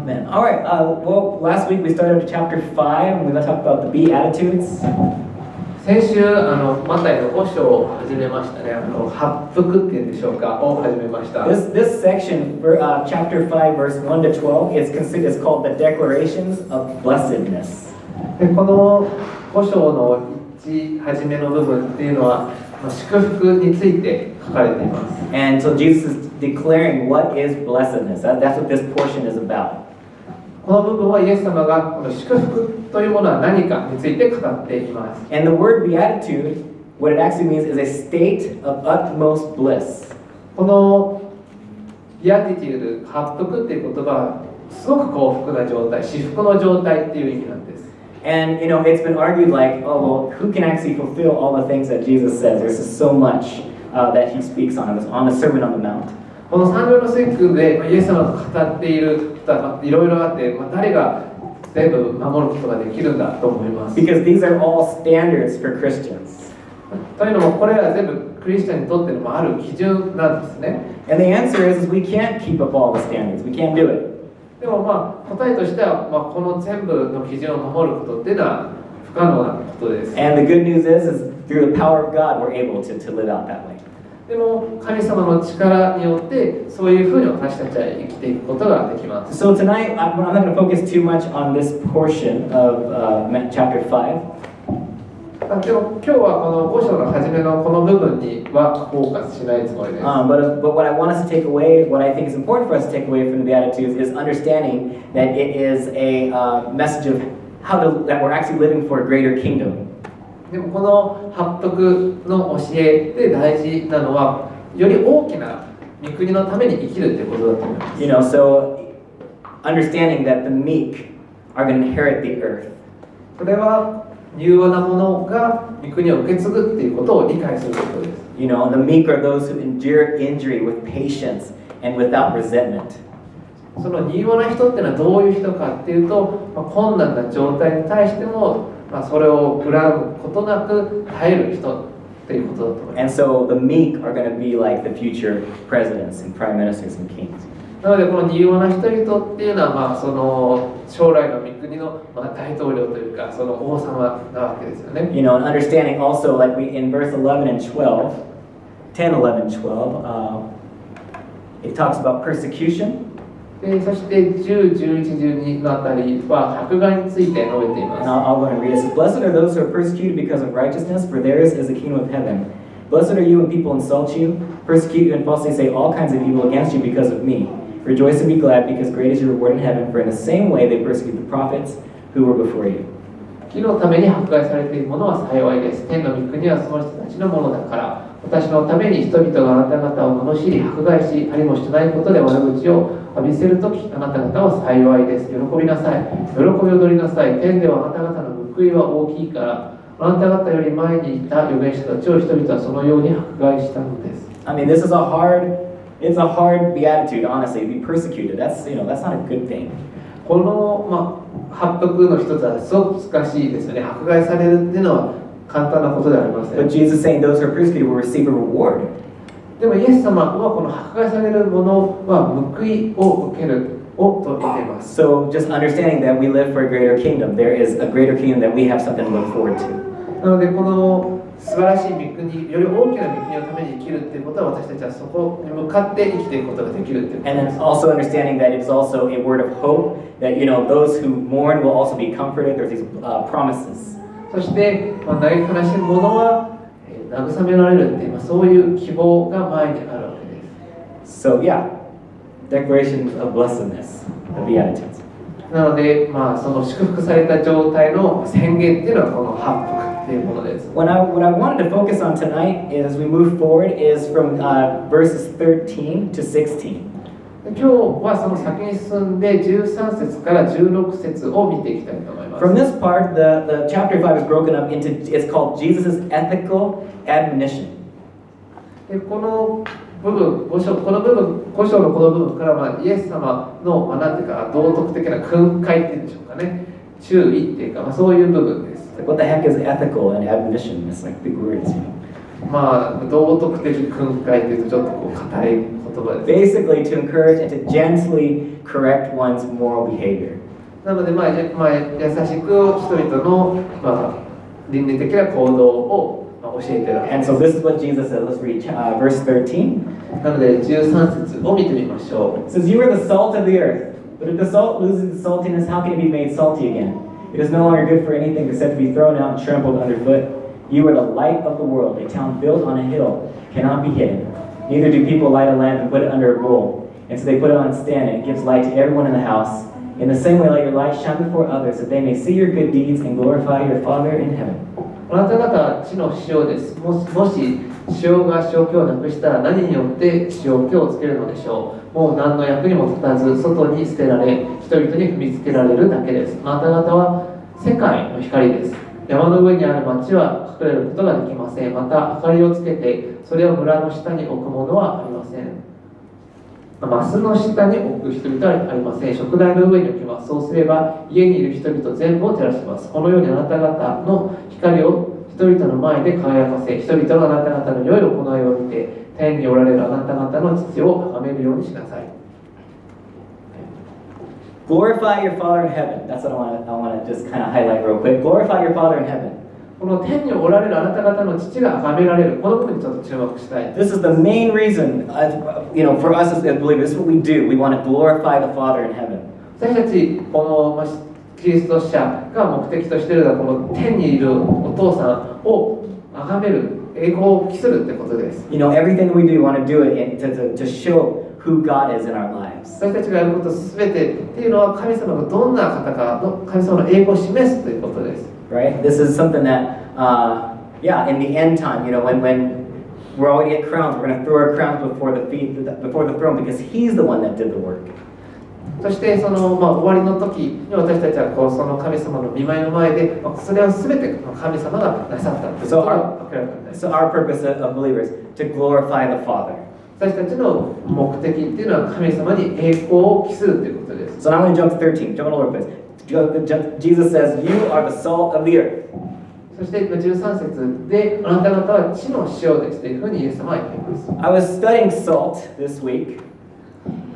Amen. All right. Well, last week we started with chapter 5, and we're going to talk about the Beatitudes. 先週マタイの5章を始めましたね。八福っていうんでしょうかを始めました。This section, chapter 5, verse 1 to 12, is called the Declarations of Blessedness. でこの5章の初めの部分っていうのは祝福について書かれています。And so Jesus is declaring what is blessedness. That's what this portion is about. この部分はイエス様がこの祝福というものは何かについて語っています。And the word beatitude, what it actually means is a state of utmost bliss. このビアティテュード、八福っていう言葉はすごく幸福な状態、至福の状態っていう意味なんです。And it's been argued like, oh well, who can actually fulfill all the things that Jesus says? There's just so much that he speaks on the Sermon on the Mount. この三条の説教でイエス様が語っていることはいろいろあって、誰が全部守ることができるんだと思います。 Because these are all standards for Christians. というのもこれら全部クリスチャンにとってのある基準なんですね。And the answer is we can't keep up all the standards. We can't do it. でも答えとしては、この全部の基準を守ることっていうのは不可能なことです。And the good news is through the power of God, we're able to live out that way. でも神様の力によってそういうふうに私たちは生きていくことができます。So tonight, I'm not going to focus too much on this portion of chapter 5. でも今日はこの5章の初めのこの部分にはフォーカスしないつもりです。But what I want us to take away, what I think is important for us to take away from the Beatitudes is understanding that it is a message of that we're actually living for a greater kingdom. でもこの八福の教えで大事なのはより大きな御国のために生きるってことだと思います。So understanding that the meek are going to inherit the earth. それは柔和なものが御国を受け継ぐっていうことを理解することです。The meek are those who endure injury with patience and without resentment. その柔和な人っていうのはどういう人かっていうと、困難な状態に対してもそれを恨むことなく耐える人っていうことだと思います。And so the meek are going to be like the future presidents and prime ministers and kings. なのでこの柔和な人々っていうのはその将来の御国の大統領というかその王様なわけですよね。And understanding also like in verse 11 and 12, 10, 11, 12, it talks about persecution. でそして10、11、12のあたりは迫害について述べています。And I'll go and read it. It says, Blessed are those who are persecuted because of righteousness, for theirs is the kingdom of heaven. Blessed are you when people insult you, persecute you, and falsely say all kinds of evil against you because of me. Rejoice and be glad, because great is your reward in heaven, for in the same way they persecute the prophets who were before you. 義のために迫害されているものは幸いです。天の御国はその人たちのものだから。私のために人々があなた方を罵り迫害し、ありもしないことで悪口を浴びせるとき、あなた方は幸いです。喜びなさい。喜び踊りなさい。天ではあなた方の報いは大きいから、あなた方より前にいた預言者たちを人々はそのように迫害したのです。I mean, it's a hard beatitude, honestly, to be persecuted. That's not a good thing. この、八福の一つはすごく難しいですよね。迫害されるっていうのは簡単なことではありません。But Jesus is saying those who are persecuted will receive a reward. でもイエス様はこの迫害されるものは報いを受けるをと言っています。So just understanding that we live for a greater kingdom, there is a greater kingdom that we have something to look forward to. なのでこの素晴らしい御国、より大きな御国のために生きるっていうことは私たちはそこに向かって生きていくことができるっていうことです。And then also understanding that it is also a word of hope, that those who mourn will also be comforted. There's these promises. そして、嘆き悲しむ者は慰められるっていう、そういう希望が前にあるわけです。So yeah, declarations of blessedness, the Beatitudes. なので、その祝福された状態の宣言っていうのはこの八福っていうものです。What I wanted to focus on tonight as we move forward is from verses 13 to 16. 今日はその先に進んで13節から16節を見ていきたいと思います。From this part, the chapter 5 is broken up into, it's called Jesus' ethical admonition. でこの部分、5章のこの部分からイエス様のなんていうか道徳的な訓戒っていうんでしょうかね、注意っていうか、そういう部分です。Like, what the heck is ethical and admonition? It's like big words. 道徳的訓戒っていうとちょっと硬い言葉です。Basically, to encourage and to gently correct one's moral behavior. なので、優しく人々の、倫理的な行動を教えているわけで And す。 so this is what Jesus said. Let's read verse 13. なので13節を見てみましょ It says, "You are the salt of the earth. But if the salt loses its saltiness, how can it be made salty again? It is no longer good for anything except to be thrown out and trampled underfoot. You are the light of the world. A town built on a hill cannot be hidden. Neither do people light a lamp and put it under a bowl. And so they put it on a stand, and it gives light to everyone in the house. In the same way, let your light shine before others, that they may see your good deeds and glorify your Father in heaven." う。あなた方は地の塩です。もし塩が塩気をなくしたら何によって塩気をつけるのでしょう。もう何の役にも立たず外に捨てられ人々に踏みつけられるだけです。あなた方は世界の光です。山の上にある町は隠れることができません。また明かりをつけてそれを村の下に置くものはありません。マスの下に置く人々はありません。食台の上に置きます。そうすれば家にいる人々全部を照らします。このようにあなた方の光を人々の前で輝かせ、人々があなた方の良い行いを見て天におられるあなた方の父を崇めるようにしなさい。Glorify your Father in heaven. That's what I want to just kind of highlight real quick. Glorify your Father in heaven. この天におられるあなた方の父が崇められる、この部分にちょっと注目したい。 This is the main reason, for us as believers, this is what we do. We want to glorify the Father in heaven. 私たちこのキリスト者が目的としているのはこの天にいるお父さんを崇める、栄光を期するってことです。Everything we do, we want to do it to show who God is in our lives. 私たちがやることすべてっていうのは神様がどんな方かの神様の栄光を示すということです。Right? This is something that, in the end time, when we're all going to get crowns, we're going to throw our crowns before the throne because He's the one that did the work. そして終わりの時に私たちはその神様の御前の前でそれは全て神様がなさったということが明らかになります。 So our purpose of believers to glorify the Father. 私たちの目的っていうのは神様に栄光を期するということです。 So now I'm going to jump to 13. Jump on over, please. Jesus says, "You are the salt of the earth." そして13節であなた方は地の塩ですというふうにイエス様は言っています。 I was studying salt this week.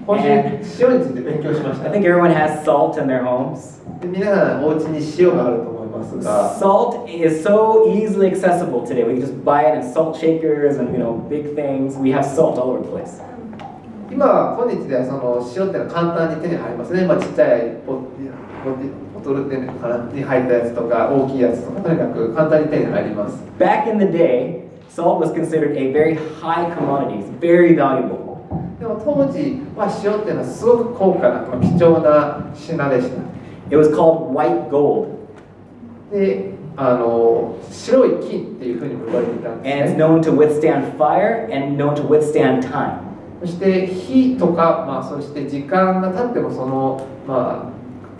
今週塩について勉強しまし I た。 think everyone has salt in their homes. で皆さんお家に塩があると思いますが、 Salt is so easily accessible today. We can just buy it in salt shakers and big things. We have salt all over the place. 今日ではその塩っていうのは簡単に手に入りますね。ちっちゃいボトルっていうのかなに入ったやつとか大きいやつとかとにかく簡単に手に入ります。 Back in the day, salt was considered a very high commodity. It's very valuable. でも当時は塩っていうのはすごく高価な貴重な品でした。 It was called white gold. で、白い金っていうふうにも言われていたん And です it's ね。 known to withstand fire and known to withstand time. そして火とか、そして時間が経ってもその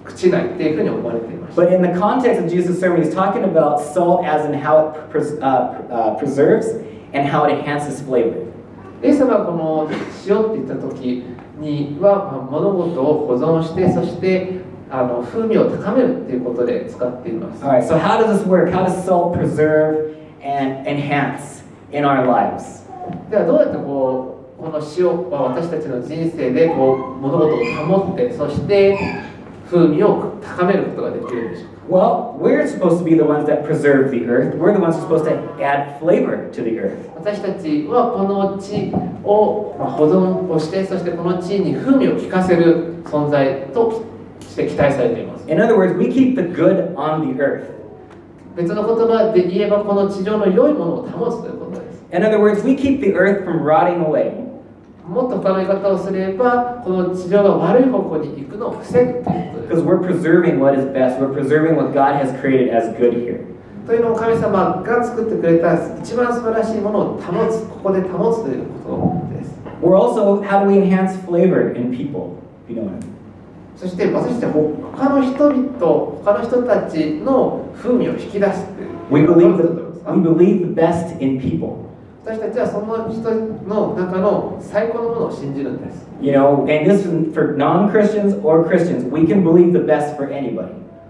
朽ちないっていうふうに思われていました。 But in the context of Jesus' sermon, he's talking about salt as in how it preserves and how it enhances flavor. イエス様はこの塩って言った時には、物事を保存してそして風味を高めるっていうことで使っています。 All right, so how does this work? How does salt preserve and enhance in our lives? ではどうやってこの塩は私たちの人生で物事を保ってそして風味を高めることができるんでしょうか。 Well, we're supposed to be the ones that preserve the earth. We're the ones who are supposed to add flavor to the earth. 私たちはこの地を保存をしてそしてこの地に風味を効かせる存在として期待されています。 In other words, we keep the good on the earth. 別の言葉で言えばこの地上の良いものを保つということです。 In other words, we keep the earth from rotting away. もっと他の言い方をすればこの地上が悪い方向に行くのを防ぐということです。 Because we're preserving what is best. We're preserving what God has created as good here. というのも神様が作ってくれた一番素晴らしいものを保つ、ここで保つということです。 We're also, how do we enhance flavor in people? If you know what I mean. そして私たちは他の人たちの風味を引き出すという。We believe the best in people. 私たちはその人の中の最高のものを信じるんです。And this is for non-Christians or Christians. We can believe the best for anybody.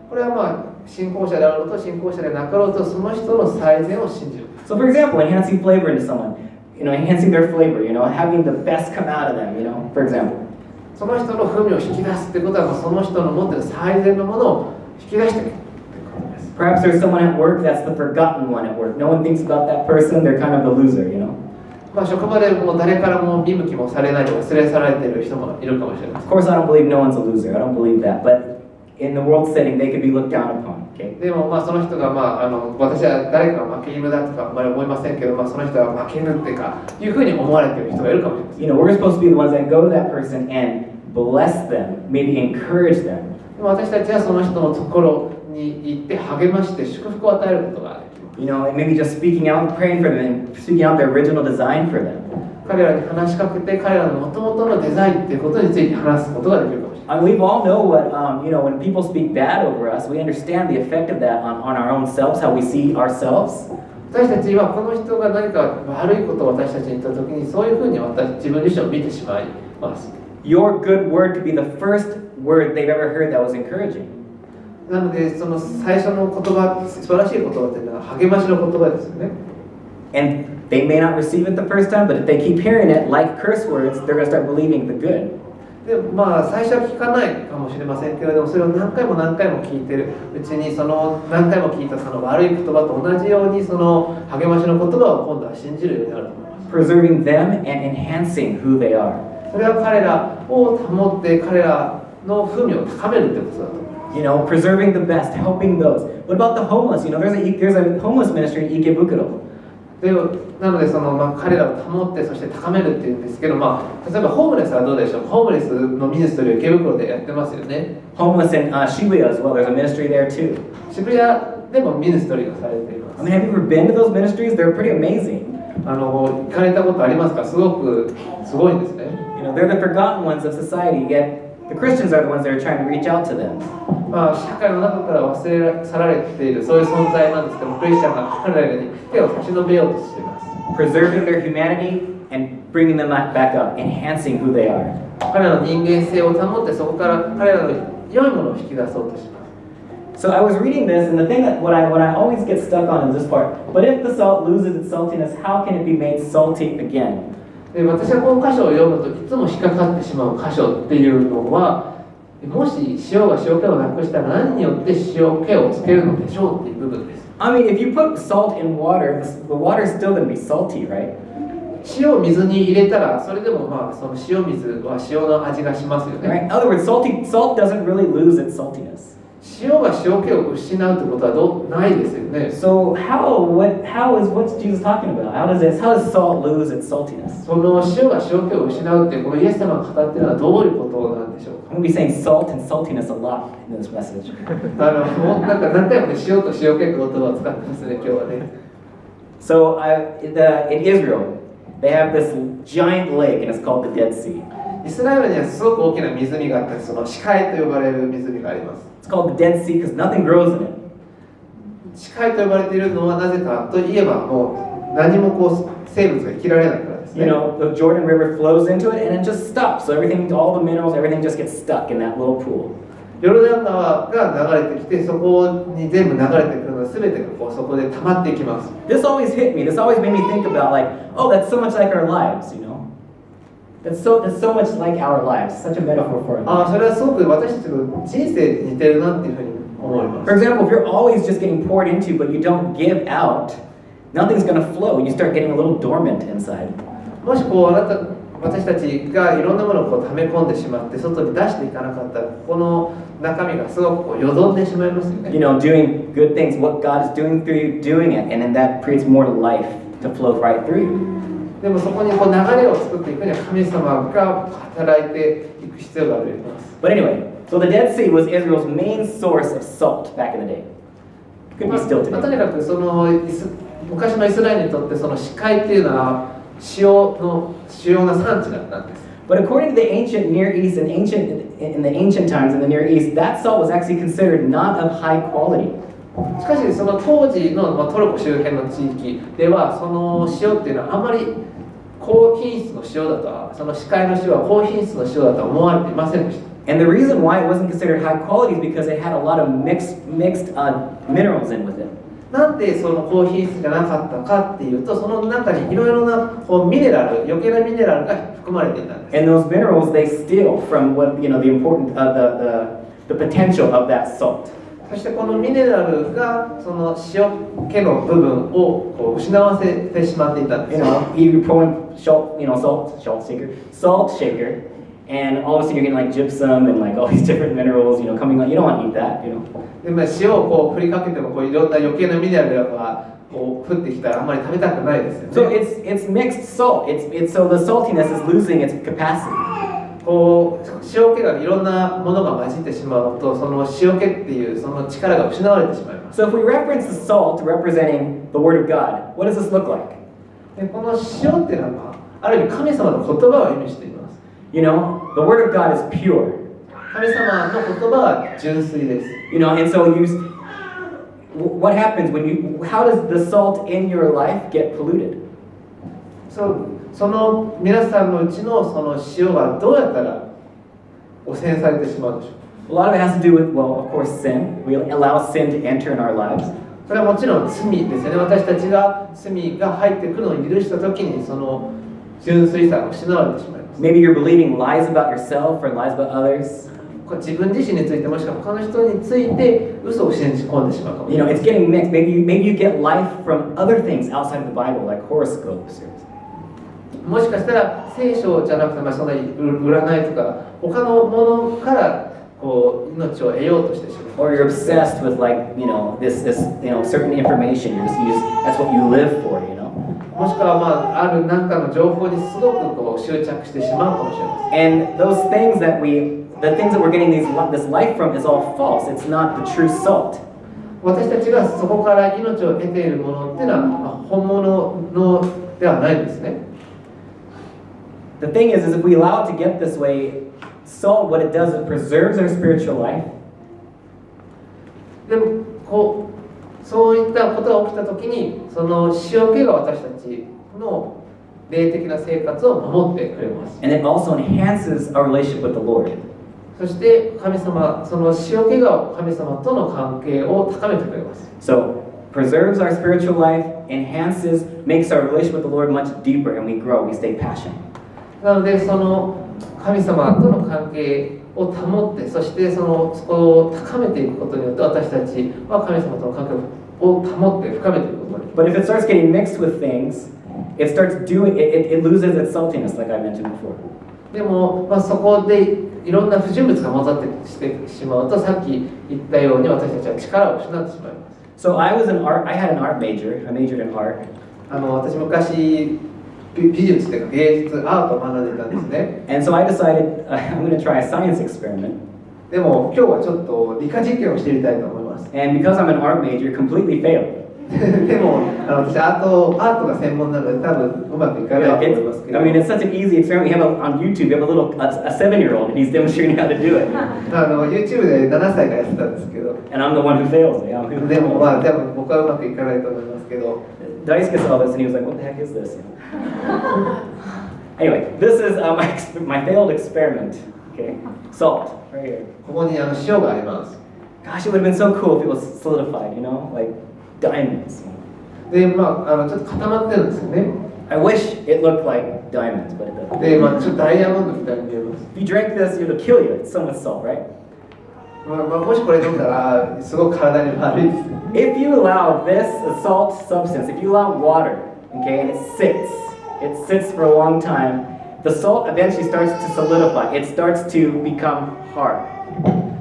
これは信仰者であろうと信仰者でなかろうとその人の最善を信じる。So for example, enhancing flavor into someone. enhancing their flavor, having the best come out of them, for example. その人の風味を引き出すってことは、その人の持っている最善のものを引き出していくってことです。Perhaps there's someone at work that's the forgotten one at work. No one thinks about that person. They're kind of a loser, まあ職場でもう誰からも見向きもされないで忘れ去られている人もいるかもしれません。 Of course, I don't believe no one's a loser. I don't believe that. But in the world setting, they could be looked down upon. Okay? でもまあその人が私は誰かが負け犬だとかあまり思いませんけど、その人は負け犬っていうかいうふうに思われている人がいるかもしれません。We're supposed to be the ones that go to that person and bless them, maybe encourage them. でも私たちはその人のところに行って励まして祝福を与えることができます。Maybe just speaking out and praying for them and speaking out the original design for them. 彼らに話しかけて彼らの元々のデザインっていうことについて話すことができるかもしれない。We all know what, when people speak bad over us, we understand the effect of that on our own selves, how we see ourselves. 私たちはこの人が何か悪いことを私たちに言ったときにそういうふうに自分自身を見てしまいます。Your good word could be the first word they've ever heard that was encouraging. なのでその最初の言葉、素晴らしい言葉というのは励ましの言葉ですよね。And they may not receive it the first time, but if they keep hearing it like curse words, they're going to start believing the good. で最初は聞かないかもしれませんけれども、それを何回も何回も聞いてるうちにその何回も聞いたその悪い言葉と同じようにその励ましの言葉を今度は信じるようになると思います。Preserving them and enhancing who they are. それは彼らを保って彼らの風味を高めるということだと思います。Preserving the best, helping those. What about the homeless? There's a homeless ministry in Ikebukuro. でなので彼らを保ってそして高めるっていうんですけど、例えばホームレスはどうでしょう。ホームレスのミニストリーを池袋でやってますよね。Homeless in Shibuya as well. There's a ministry there too. 渋谷でもミニストリーがされています。Have you ever been to those ministries? They're pretty amazing. 行かれたことありますか。すごいんですね。They're the forgotten ones of society, yet the Christians are the ones that are trying to reach out to them. 社会の中から忘れ去られているそういう存在なんですけども、クリスチャンが彼らに手を差し伸べようとしています。Preserving their humanity and bringing them back up, enhancing who they are. 彼らの人間性を保ってそこから彼らの良いものを引き出そうとします。So I was reading this, and the thing that what I always get stuck on is this part. But if the salt loses its saltiness, how can it be made salty again? で私がこの箇所を読むといつも引っかかってしまう箇所っていうのは、もし塩が塩気をなくしたら何によって塩気をつけるのでしょうっていう部分です。I mean, if you put salt in water, the water is still going to be salty, right? 塩を水に入れたらそれでもその塩水は塩の味がしますよね。Right? In other words, salt doesn't really lose its saltiness. 塩が塩気を失うってことはないですよね。So what's Jesus talking about? How does salt lose its saltiness? その塩が塩気を失うっていうこのイエス様が語っているのはどういうことなんでしょうか。 I'm going to be saying salt and saltiness a lot in this message. なんか何回もね塩と塩気って言葉を使ってますね今日はね。So in Israel, they have this giant lake and it's called the Dead Sea. イスラエルにはすごく大きな湖があってその死海と呼ばれる湖があります。It's called the Dead Sea because nothing grows in it. 死海と呼ばれているのはなぜかといえばもう何も生物が生きられないからですね。The Jordan River flows into it and it just stops. So all the minerals, everything just gets stuck in that little pool. ヨルダン川が流れてきてそこに全部流れてくるの全てがそこで溜まっていきます。This always hit me. This always made me think about oh, that's so much like our lives, That's so much like our lives. Such a metaphor for our lives. それはすごく私たちの人生に似てるなっていうふうに思います。 For example, if you're always just getting poured into but you don't give out, nothing's going to flow. You start getting a little dormant inside. もし私たちがいろんなものを溜め込んでしまって外に出していかなかったらこの中身がすごくよどんでしまいますよね。Doing good things, what God is doing through you, doing it, and then that creates more life to flow right through you. でもそこに流れを作っていくには神様が働いていく必要があります。But anyway, so the Dead Sea was Israel's main source of salt back in the day. Could be still と today. にかく昔のイスラエルにとってその死海っていうのは塩の主要な産地だったんです。But according to the ancient Near East and in the ancient times in the Near East, that salt was actually considered not of high quality. しかしその当時のトルコ周辺の地域ではその塩っていうのはあまり高品質の塩だとはその死海の塩は高品質の塩だとは思われていませんでした。And the reason why it wasn't considered high quality is because it had a lot of mixed minerals in with it. なんでその高品質じゃなかったかっていうと、その中にいろいろなこうミネラル、余計なミネラルが含まれていたんです。 And those minerals, they steal from what, the important, the potential of that salt. そしてこのミネラルがその塩気の部分をこう失わせてしまっていたんです。 You pour in salt shaker, and all of a sudden you're getting like gypsum and like all these different minerals, coming on. You don't want to eat that, で塩をこう振りかけてもこういろんな余計なミネラルがこう降ってきたらあんまり食べたくないですよ So ね。it's mixed salt. It's so the saltiness is losing its capacity. こう塩気がいろんなものが混じってしまうと、その塩気っていうその力が失われてしまいます。 So if we reference the salt representing the Word of God, what does this look like? でこの塩っていうのはある意味神様の言葉を意味しています。 The Word of God is pure. 神様の言葉は純粋です。 And so what happens how does the salt in your life get polluted? その皆さんのうちのその塩がどうやったら汚染されてしまうでしょう。 A lot of it has to do with, well, of course, sin. We allow sin to enter in our lives. それはもちろん罪ですよね。私たちが罪が入ってくるのを許したときにその純粋さが失われてしまいます。 Maybe you're believing lies about yourself or lies about others. 自分自身についてもしくは他の人について嘘を信じ込んでしまうかもしれない。 It's getting mixed. Maybe you get life from other things outside of the Bible, like horoscopes. もしかしたら聖書じゃなくて、そんな占いとか他のものからこう命を得ようとしてしまう。 Or you're obsessed with this certain information. That's what you live for. もしくはある何かの情報にすごくこう執着してしまうかもしれません。 And the things that we're getting this life from is all false. It's not the true salt. 私たちがそこから命を得ているものっていうのは本物のではないんですね。 The thing is if we allow it to get this way, salt, what it does, it preserves our spiritual life. でもそういったことが起きたときに、その塩気が私たちの霊的な生活を守ってくれます。 And it also enhances our relationship with the Lord. そして神様、その塩気が神様との関係を高めてくれます。 So, preserves our spiritual life, enhances, makes our relationship with the Lord much deeper, and we grow, we stay passionate. なのでその神様との関係を保って、そしてそこを高めていくことによって私たちは神様との関係を保って深めていくことができます。 But if it starts getting mixed with things, it loses its saltiness, like I mentioned before. でも、そこでいろんな不純物が混ざってしてしまうと、さっき言ったように私たちは力を失ってしまいます。 So I had an art major. I majored in art. 私昔美術というか芸術アートを学んでいたんですね。 And so I decided I'm going to try a science experiment. でも今日はちょっと理科実験をしてみたいと思います。 And because I'm an art major, completely failed. でも私アートが専門なので多分うまくいかないと思いますけど。I mean, it's such an easy experiment. On YouTube, you have a 7-year-old, and he's demonstrating how to do it. YouTube で7歳がやってたんですけど。 And I'm the one who fails. でも多分僕はうまくいかないと思いますけど。Daisuke saw this, and he was like, "What the heck is this?" Anyway, this is my failed experiment. Okay, salt right here. ここに塩があります。 Gosh, it would have been so cool if it was solidified, like diamonds. で、ちょっと固まってるんですよね。 I wish it looked like diamonds, but it doesn't. で、ちょっとダイヤモンドみたいに見えます。 If you drink this, it'll kill you. It's so much salt, right? もしこれ飲んだらすごく体に悪いです。 If you allow this salt substance, if you allow water, okay, and it sits for a long time, the salt eventually starts to solidify. It starts to become hard.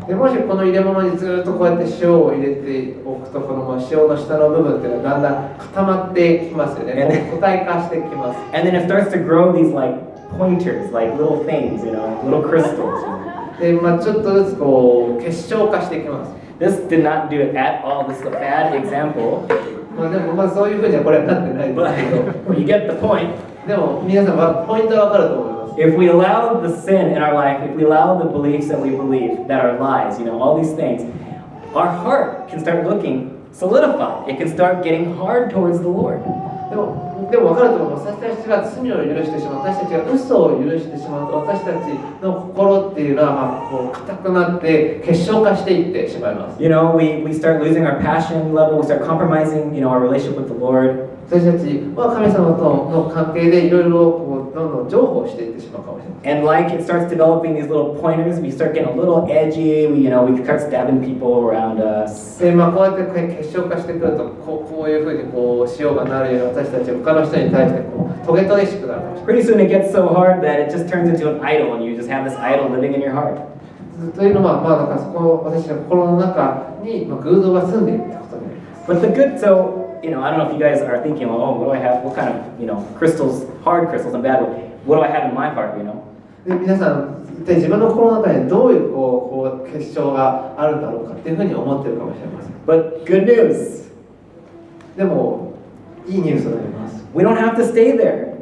でもしこの入れ物にずっとこうやって塩を入れておくと、この塩の下の部分っていうのはだんだん固まってきますよね。固体化してきます。 And then it starts to grow these like pointers, like little things, little crystals. で、ちょっとずつこう結晶化してきます。 This did not do it at all. This is a bad example. でもそういうふうにはこれはなってないですけど。But you get the point. でも皆さんはポイントはわかると思います。 If we allow the sin in our life, if we allow the beliefs that we believe that are lies, all these things, our heart can start looking solidified. It can start getting hard towards the Lord. でもでも分かると思います。私たちが罪を許してしまう、私たちが嘘を許してしまうと、私たちの心っていうのはこう硬くなって結晶化していってしまいます。You know, we start losing our passion level, we start compromising, our relationship with the Lord. 私たちは神様との関係でいろいろこうどんどん譲歩していってしまうかもしれません。And like it starts developing these little pointers, we start getting a little edgy, we start stabbing people around us. でこうやって結晶化してくるとこういうふうにこうしようがなるように私たちは他の人に対してこうトゲトゲしくなるかもしれない。 Pretty soon it gets so hard that it just turns into an idol and you just have this idol living in your heart. というのはだからそこ私の心の中に偶像が住んでいるってことになります。 But the good, I don't know if you guys are thinking, oh, what do I have, what kind of, crystals, hard crystals and bad, what do I have in my heart, で皆さん一体自分の心の中にどういうこう結晶があるんだろうかっていうふうに思ってるかもしれません。 But good news, でもいいニュースがあります。 we don't have to stay there.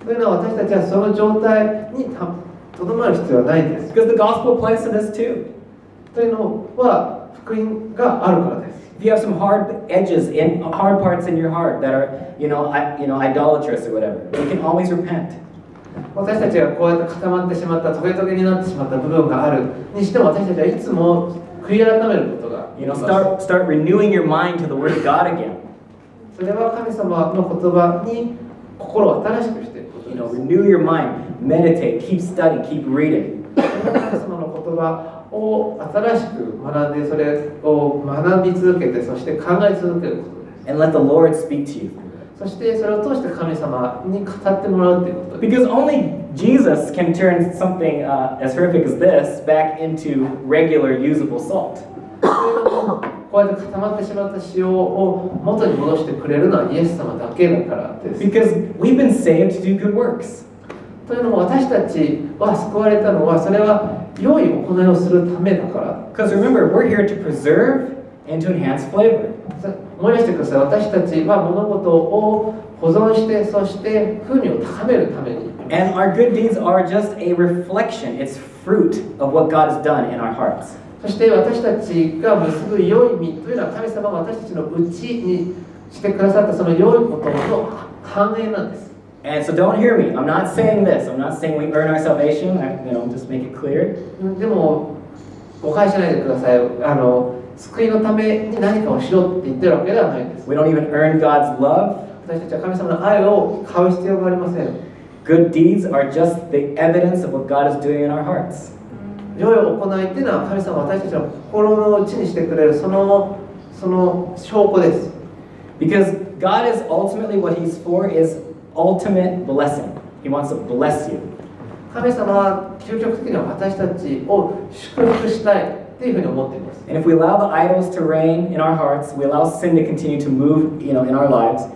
というのは私たちはその状態にとどまる必要はないんです。 Because the gospel applies to this too. というのは福音があるからです。 If you have some hard edges, hard parts in your heart that are, idolatrous or whatever, you can always repent. 私たちがこうやって固まってしまったトゲトゲになってしまった部分があるにしても私たちはいつも悔い改めることができます。 Start renewing your mind to the Word of God again. それは神様の言葉に心を新しくしていくことです。 Renew your mind, meditate, keep studying, keep reading. 神様の言葉を新しく学んでそれを学び続けてそして考え続けることです。 And let the Lord speak to you. そしてそれを通して神様に語ってもらうということです。 Because only Jesus can turn something as horrific as this back into regular usable salt. こうやって固まってしまった塩を元に戻してくれるのはイエス様だけだからです。 Because we've been saved to do good works. というのも私たちは救われたのはそれは良い行いをするためだから。 Because remember, we're here to preserve and to enhance flavor. 思い出してください。私たちは物事を保存してそして風味を高めるために。 And our good deeds are just a reflection, it's fruit of what God has done in our hearts. そして私たちが結ぶ良い実というのは神様が私たちのうちにしてくださったその良いことの反映なんです。 And so don't hear me. I'm not saying this. I'm not saying we earn our salvation. Just make it clear. でも誤解しないでください。救いのために何かをしろって言ってるわけではないんです。 We don't even earn God's love. 私たちは神様の愛を買う必要がありません。 Good deeds are just the evidence of what God is doing in our hearts. 良い行いっていうのは神様は私たちの心の内にしてくれるその証拠です。 Because God is ultimately what He's for is ultimate blessing. He wants to bless you. 神様は究極的には私たちを祝福したいっていうふうに思っています。 And if we allow the idols to reign in our hearts, we allow sin to continue to move, in our lives,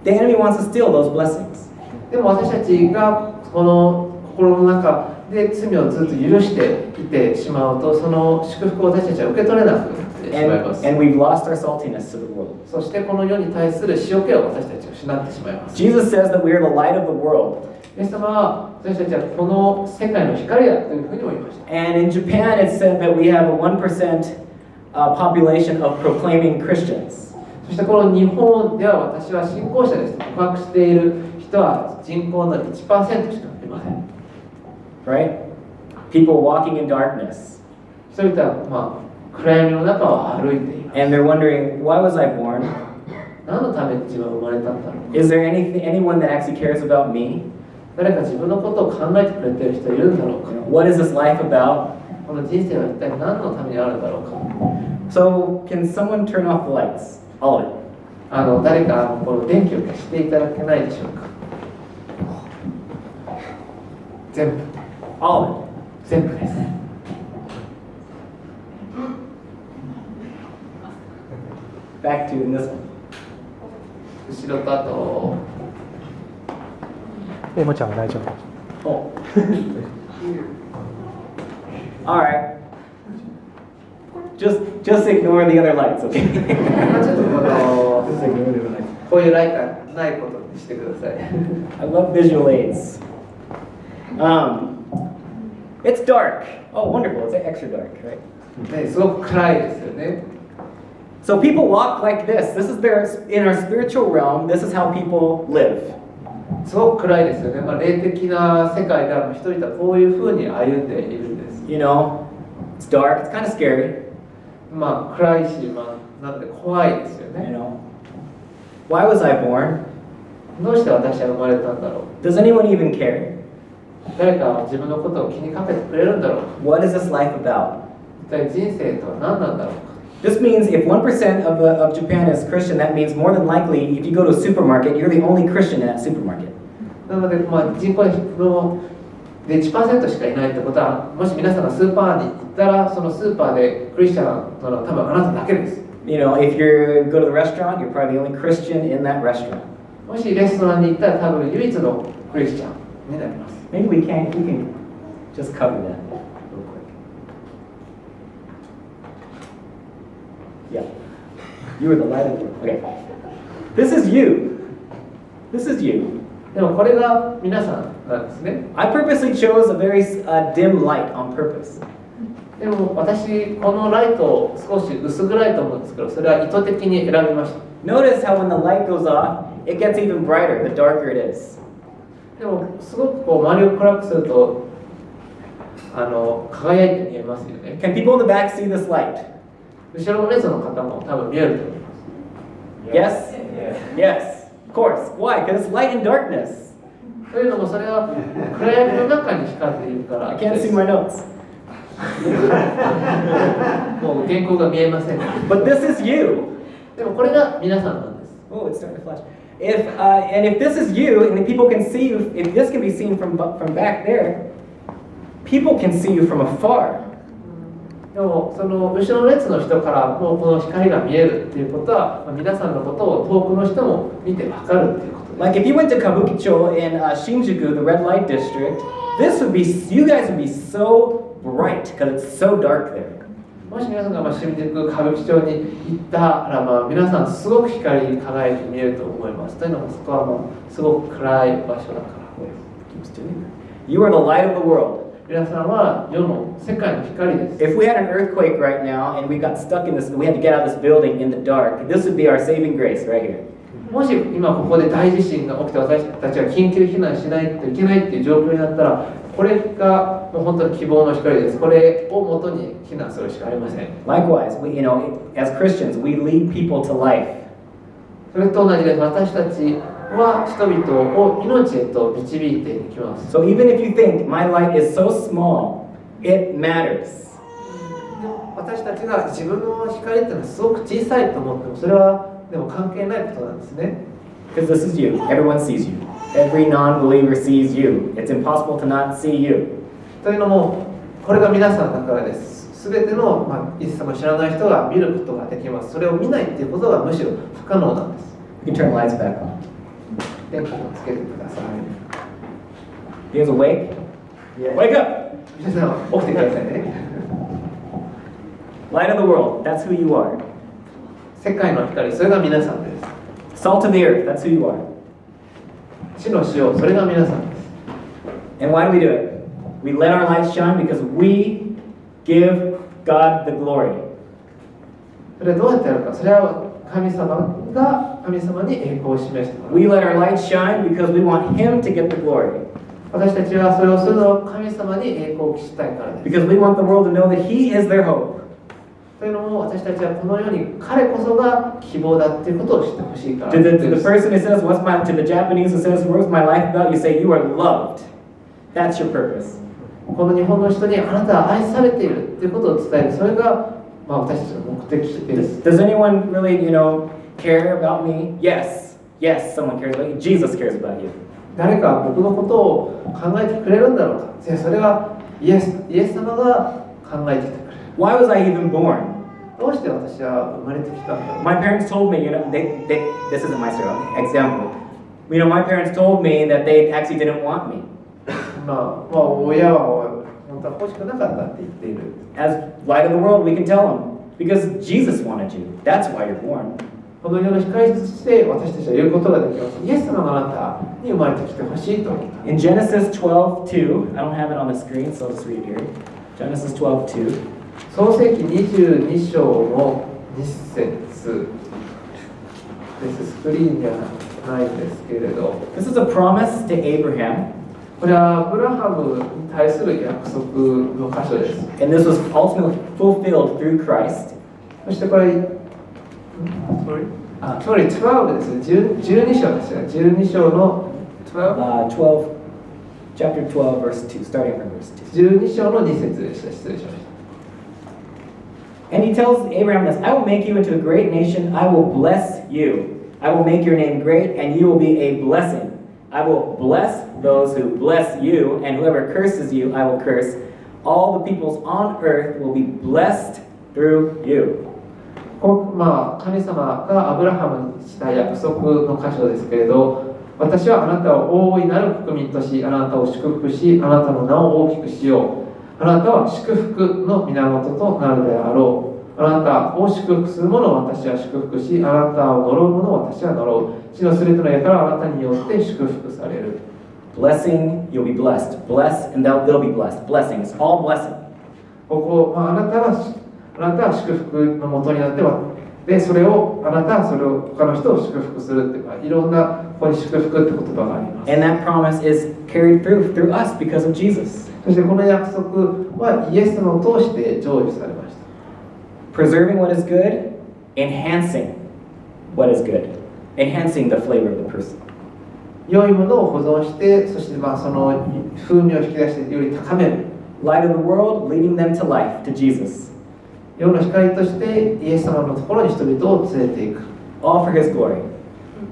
the enemy wants to steal those blessings. でも私たちがこの心の中で罪をずっと許していてしまうとその祝福を私たちは受け取れなくなってしまいます。 And we've lost our saltiness to the world. そしてこの世に対する塩気を私たちは失ってしまいます。 Jesus says that we are the light of the world. イエス様は私たちはこの世界の光だというふうにも言いました。 And in Japan, it's said that we have a 1% population of proclaiming Christians. そしてこの日本では私は信仰者ですと告白している人は人口の 1% しかいません。Right? People walking in darkness. 人々は暗闇の中を歩いています。 And they're wondering, why was I born? 何のために自分は生まれたんだろう。 Is there anyone that actually cares about me? 誰か自分のことを考えてくれている人いるんだろうか。 What is this life about? この人生は一体何のためにあるんだろうか。 So, can someone turn off the lights? All of it. 誰かこの電気を消していただけないでしょうか。全部。All of it. 全部です。Back to this one. 後ろとあと。エモちゃんは大丈夫。 Oh. All right. Just ignore the other lights, okay? ちょっと Just ignore the other lights. こういうライターないことにしてください。 I love visual aids. It's dark. Oh, wonderful. It's extra dark, right? ね、すごく暗いですよね。So people walk like this. This is in our spiritual realm, this is how people live. すごく暗いですよね、霊的な世界では人々はこういうふうに歩んでいるんです。You know, it's dark, it's kind of scary. 暗いし、なので怖いですよ You ね。 know, why was I born? どうして私は生まれたんだろう。 Does anyone even care? 誰か自分のことを気にかけてくれるんだろうか。 What is this life about? 一体人生とは何なんだろうか。 This means if 1% of Japan is Christian, that means more than likely, if you go to a supermarket, you're the only Christian in that supermarket. なので、人口ので 1% しかいないってことは、もし皆さんがスーパーに行ったら、そのスーパーでクリスチャンなのは多分あなただけです。You know, if you go to the restaurant, you're probably the only Christian in that restaurant. もしレストランに行ったら多分唯一のクリスチャンになります。 Maybe we can just cover that real quick. Yeah. You are the light of the world. Okay. This is you. This is you. でもこれが皆さんなんですね。 I purposely chose a very dim light on purpose. でも私、このライトを少し薄暗いと思うんですけど、それは意図的に選びました。 Notice how when the light goes off, it gets even brighter the darker it is. でもすごく周りを暗くすると輝いて見えますよね。 Can people in the back see this light? 後ろの列の方も多分見えると思います。 Yes? Yes. Of course. Why? Because it's light and darkness. というのもそれは暗闇の中に光っているから I で can't す。 see my notes. もう原稿が見えません。 But this is you. でもこれが皆さんなんです。 Oh, it's starting to flash. If this is you, and if people can see you, if this can be seen from back there, people can see you from afar. でもその後ろの列の人からもうこの光が見えるっていうことは、皆さんのことを遠くの人も見てわかるっていうことです。 Like if you went to Kabukicho in Shinjuku, the red light district, you guys would be so bright because it's so dark there. もし皆さんが新宿歌舞伎町に行ったら、皆さんすごく光に輝いて見えると思います。というのもそこはすごく暗い場所だからです。 You are the light of the world. 皆さんは世の世界の光です。 If we had an earthquake right now and we got stuck in this, we had to get out of this building in the dark, this would be our saving grace right here. もし今ここで大地震が起きて私たちが緊急避難しないといけないっていう状況になったら、これがもう本当に希望の光です。これをもとに避難するしかありません。 Likewise, as Christians, we lead people to life. それと同じです。私たちは人々を命へと導いていきます。 So even if you think my light is so small, it matters. 私たちが自分の光っていうのはすごく小さいと思っても、それはでも関係ないことなんですね。 Because this is you. Everyone sees you. Every non-believer sees you. It's impossible to not see you. というのも、これが皆さんだからです。すべての、イエス様を知らない人が見ることができます。それを見ないっていうことがむしろ不可能なんです。 You can turn the lights back on. 電気をつけてください。 You guys awake? Wake up! 皆さん起きてくださいね。Light of the world. That's who you are. 世界の光、それが皆さんです。 Salt of the earth. That's who you are. 地の塩、それが皆さんです。 And why do we do it? We let our light shine because we give God the glory. それはどうやってやるか。それは神様が神様に栄光を示してもらう。 We let our light shine because we want Him to get the glory. 私たちはそれをするのは神様に栄光を期したいからです。 Because we want the world to know that He is their hope. というのも私たちはこの世に彼こそが希望だっていうことを知ってほしいから To で the す。 person who says, to the Japanese who says, what's my life about? You say, you are loved. That's your purpose. この日本の人にあなたは愛されているっていうことを伝える。それが、私たちの目的です。 Does anyone really, care about me? Yes. Yes, someone cares about you. Jesus cares about you. 誰か僕のことを考えてくれるんだろうか。それはイエス様が考えてきてくれる。 Why was I even born? どうして私は生まれてきたんだろう。 My parents told me, this isn't my story, example. My parents told me that they actually didn't want me. 親は本当は欲しくなかったって言っている。 As light of the world, we can tell them. Because Jesus wanted you. That's why you're born. この世の光として私たちは言うことができます。イエス様があなたに生まれてきてほしいと思った。 In Genesis 12:2, I don't have it on the screen, so I'll just read here. Genesis 12:2. 創世記22章の節です。スクリーンにはないんですけれど、 This is a promise to Abraham, これはアブラハムに対する約束の箇所です。 and this was ultimately fulfilled through Christ. そしてこれ、つまり12ですね、12章ですね、12章の 12, chapter 12, verse 2, starting from verse 2. 12章の2節でした。失礼しました。 And he tells Abraham this, I will make you into a great nation, I will bless you. I will make your name great, and you will be a blessing. I will bless those who bless you, and whoever curses you, I will curse. All the peoples on earth will be blessed through you. 神様がアブラハムにした約束の箇所ですけれど、私はあなたを大いなる国民とし、あなたを祝福し、あなたの名を大きくしよう。あなたは祝福の源となるであろう。あなたを祝福する者を私は祝福し、あなたを呪う者を私は呪う。地のすべての家からあなたによって祝福される。Blessing, you'll be blessed. Bless, and they'll be blessed. Blessing, it's all blessing. あなたは祝福のもとになっては、でそれをあなたはそれを他の人を祝福するっていうか、いろんなここに祝福って言葉があります。 And that promise is carried through us because of Jesus. そしてこの約束はイエス様を通して成就されました。 Preserving what is good, enhancing what is good, enhancing the flavor of the person. 良いものを保存して、そしてその風味を引き出してより高める。 Light of the world, leading them to life, to Jesus. 世の光としてイエス様のところに人々を連れていく。 All for His glory.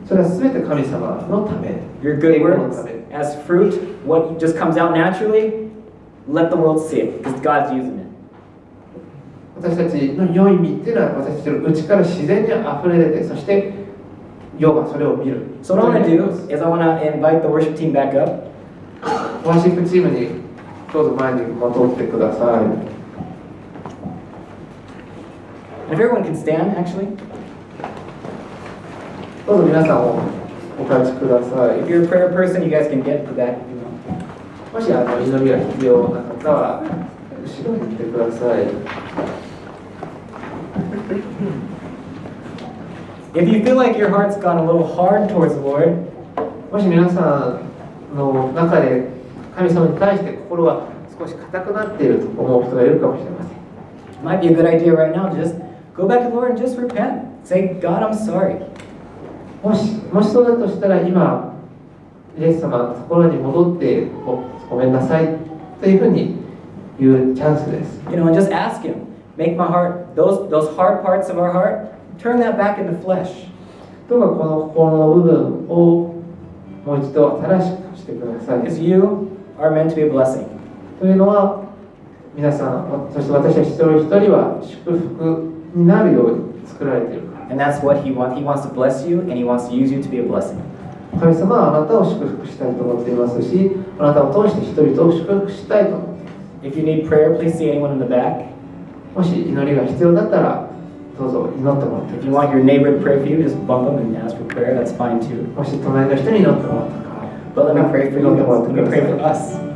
それは全て神様のため。 Your good 栄光の works ため。 as fruit, what just comes out naturally, let the world see it because God's using it. 私たちの良い実っていうのは私たちの内から自然に溢れ出て、そして世がそれを見る。 So what I want to do is I want to invite the worship team back up. ワーシップチームにどうぞ前に戻ってください。 If everyone can stand, actually. どうぞ皆さんお立ちください。 If you're a prayer person, you guys can get to the back. If you want. もし祈りが必要な方は後ろに来てください。 If you feel like your heart's gone a little hard towards the Lord, もし皆さんの中で神様に対して心が少し硬くなっていると思う人がいるかもしれません。 it might be a good idea right now to just go back to the Lord and just repent. Say, God, I'm sorry. もしそうだとしたら今イエス様のところに戻ってごめんなさいというふうに言うチャンスです。 You know, and just ask Him. Make my heart, those hard parts of our heart, turn that back into flesh. どうかこの心の部分をもう一度新しくしてください。 Because you are meant to be a blessing. というのは皆さん、そして私たち一人一人は祝福になるように作られているから。 And that's what He wants. He wants to bless you, and He wants to use you to be a blessing. 神様はあなたを祝福したいと思っていますし、あなたを通して人々を祝福したいと思っています。 If you need prayer, please see anyone in the back. もし祈りが必要だったら、どうぞ祈ってもらってく If you ださ want your neighbor to pray for you, just bump them and ask for prayer. That's fine too. い。もし隣の人に祈ってもらったから、 But let me pray for you. 祈ってもらって Let く me ださ pray for い。 us.